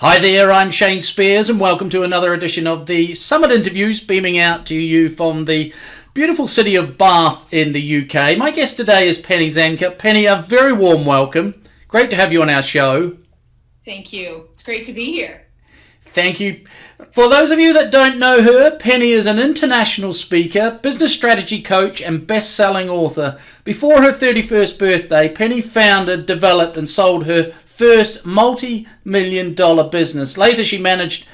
Hi there, I'm Shane Spiers and welcome to another edition of the Summit Interviews, beaming out to you from the beautiful city of Bath in the UK. My guest today is Penny Zenker. Penny, a very warm welcome. Great to have you on our show. Thank you. It's great to be here. Thank you. For those of you that don't know her, Penny is an international speaker, business strategy coach and best-selling author. Before her 31st birthday, Penny founded, developed and sold her first multi-million-dollar business. Later, she managed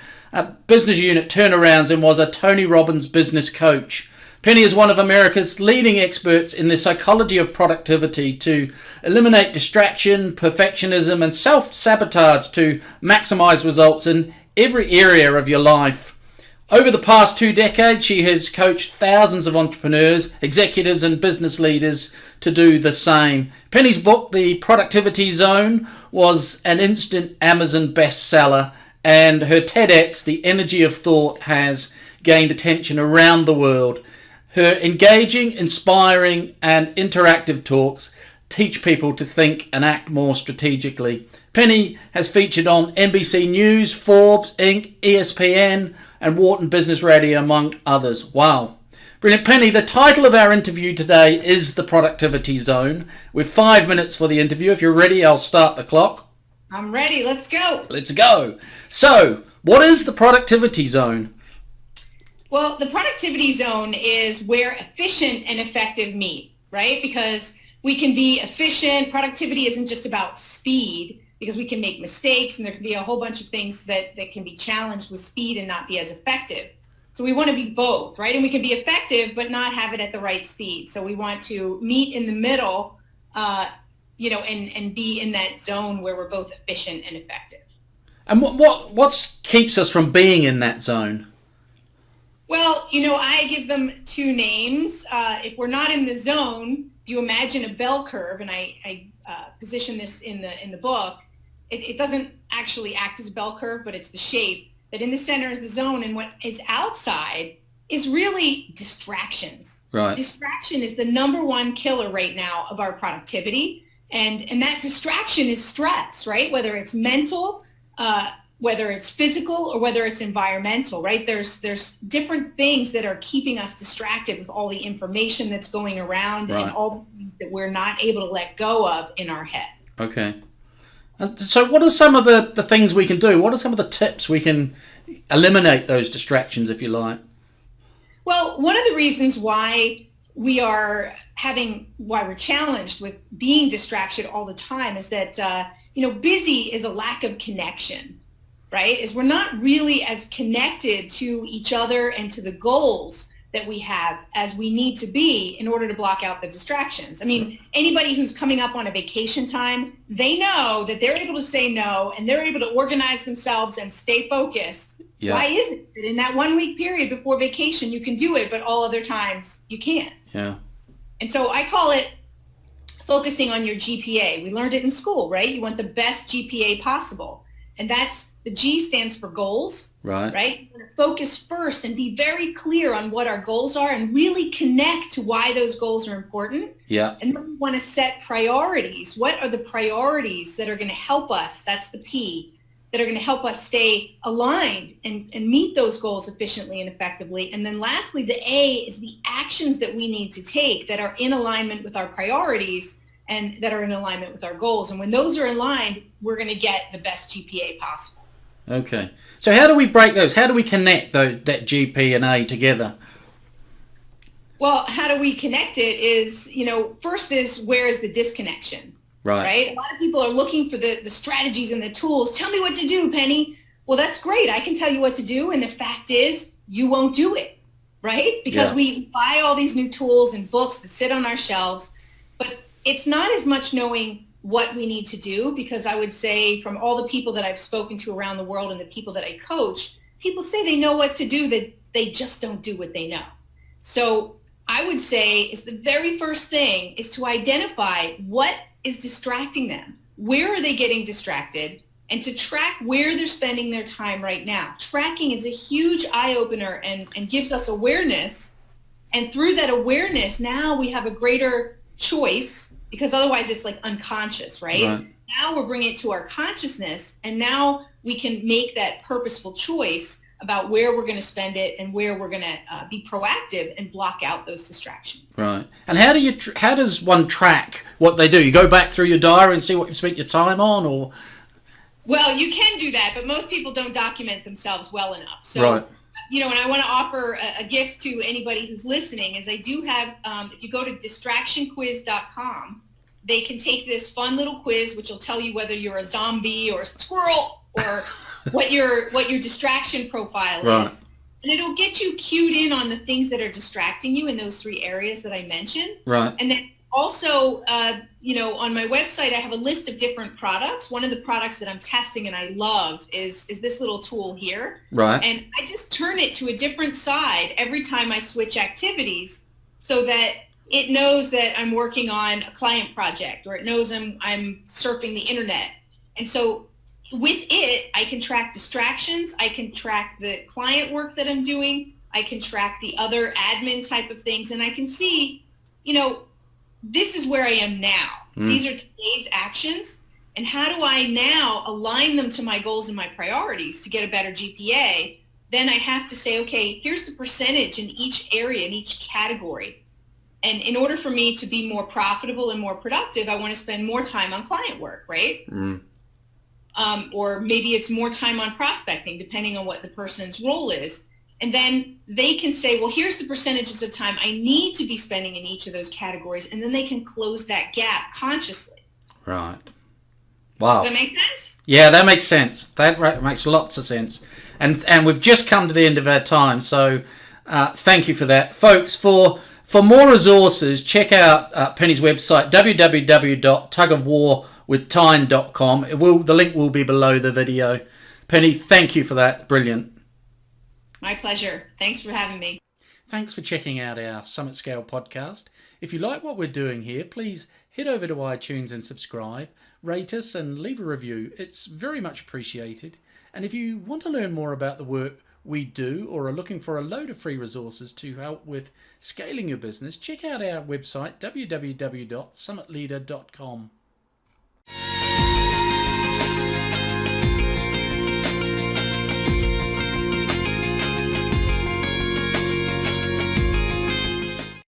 business unit turnarounds and was a Tony Robbins business coach. Penny is one of America's leading experts in the psychology of productivity to eliminate distraction, perfectionism, and self-sabotage to maximize results in every area of your life. Over the past 2 decades, she has coached thousands of entrepreneurs, executives, and business leaders to do the same. Penny's book, The Productivity Zone, was an instant Amazon bestseller, and her TEDx, The Energy of Thought, has gained attention around the world. Her engaging, inspiring, and interactive talks teach people to think and act more strategically. Penny has featured on NBC News, Forbes, Inc., ESPN, and Wharton Business Radio, among others. Wow. Brilliant. Penny, the title of our interview today is The Productivity Zone. With 5 minutes for the interview. If you're ready, I'll start the clock. I'm ready. Let's go. Let's go. So, what is the productivity zone? Well, the productivity zone is where efficient and effective meet, right? Because we can be efficient. Productivity isn't just about speed, because we can make mistakes and there can be a whole bunch of things that can be challenged with speed and not be as effective. So we want to be both, right? And we can be effective but not have it at the right speed. So we want to meet in the middle, and be in that zone where we're both efficient and effective. And what keeps us from being in that zone? Well, I give them two names. If we're not in the zone, you imagine a bell curve, and I position this in the book. It doesn't actually act as a bell curve, but it's the shape that in the center is the zone, and what is outside is really distractions. Right. Distraction is the number one killer right now of our productivity, and that distraction is stress, right? Whether it's mental, whether it's physical, or whether it's environmental, right? There's different things that are keeping us distracted with all the information that's going around, right, and all the things that we're not able to let go of in our head. Okay. So what are some of the things we can do? What are some of the tips we can eliminate those distractions, if you like? Well, one of the reasons why we're challenged with being distracted all the time is that, busy is a lack of connection, right? Is we're not really as connected to each other and to the goals that we have as we need to be in order to block out the distractions. I mean, anybody who's coming up on a vacation time, they know that they're able to say no and they're able to organize themselves and stay focused. Yeah. Why is it that in that 1 week period before vacation you can do it, but all other times you can't? Yeah. And so I call it focusing on your GPA. We learned it in school, right? You want the best GPA possible. And the G stands for goals, right? You want to focus first and be very clear on what our goals are and really connect to why those goals are important. Yeah. And then we want to set priorities. What are the priorities that are going to help us? That's the P, that are going to help us stay aligned and meet those goals efficiently and effectively. And then lastly, the A is the actions that we need to take that are in alignment with our priorities and that are in alignment with our goals. And when those are aligned, we're going to get the best GPA possible. Okay. So how do we break those? How do we connect that GP and A together? Well, how do we connect it is, first is where is the disconnection? Right? A lot of people are looking for the strategies and the tools. Tell me what to do, Penny. Well, that's great. I can tell you what to do. And the fact is you won't do it, right? Because we buy all these new tools and books that sit on our shelves, but it's not as much knowing what we need to do, because I would say from all the people that I've spoken to around the world and the people that I coach, people say they know what to do, that they just don't do what they know. So I would say is the very first thing is to identify what is distracting them. Where are they getting distracted? And to track where they're spending their time right now. Tracking is a huge eye-opener and gives us awareness. And through that awareness, now we have a greater choice, because otherwise it's like unconscious, right? Now we're bringing it to our consciousness, and now we can make that purposeful choice about where we're going to spend it and where we're going to be proactive and block out those distractions. Right. And how do how does one track what they do? You go back through your diary and see what you've spent your time on, or? Well, you can do that, but most people don't document themselves well enough. So, right. And I want to offer a gift to anybody who's listening is I do have, if you go to distractionquiz.com, they can take this fun little quiz, which will tell you whether you're a zombie or a squirrel or what your distraction profile is. And it'll get you cued in on the things that are distracting you in those 3 areas that I mentioned. Right. And then also, on my website, I have a list of different products. One of the products that I'm testing and I love is this little tool here. Right. And I just turn it to a different side every time I switch activities so that it knows that I'm working on a client project, or it knows I'm surfing the internet. And so with it, I can track distractions. I can track the client work that I'm doing. I can track the other admin type of things. And I can see, this is where I am now. These are today's actions. And how do I now align them to my goals and my priorities to get a better GPA? Then I have to say, okay, here's the percentage in each area, in each category. And in order for me to be more profitable and more productive, I want to spend more time on client work, right? Or maybe it's more time on prospecting, depending on what the person's role is. And then they can say, well, here's the percentages of time I need to be spending in each of those categories. And then they can close that gap consciously. Right. Wow. Does that make sense? Yeah, that makes sense. That makes lots of sense. And we've just come to the end of our time. So thank you for that. Folks, for more resources, check out Penny's website, www.tugofwarwithtime.com. The link will be below the video. Penny, thank you for that. Brilliant. My pleasure. Thanks for having me. Thanks for checking out our Summit Scale podcast. If you like what we're doing here, please head over to iTunes and subscribe, rate us and leave a review. It's very much appreciated. And if you want to learn more about the work we do or are looking for a load of free resources to help with scaling your business, check out our website, www.summitleader.com.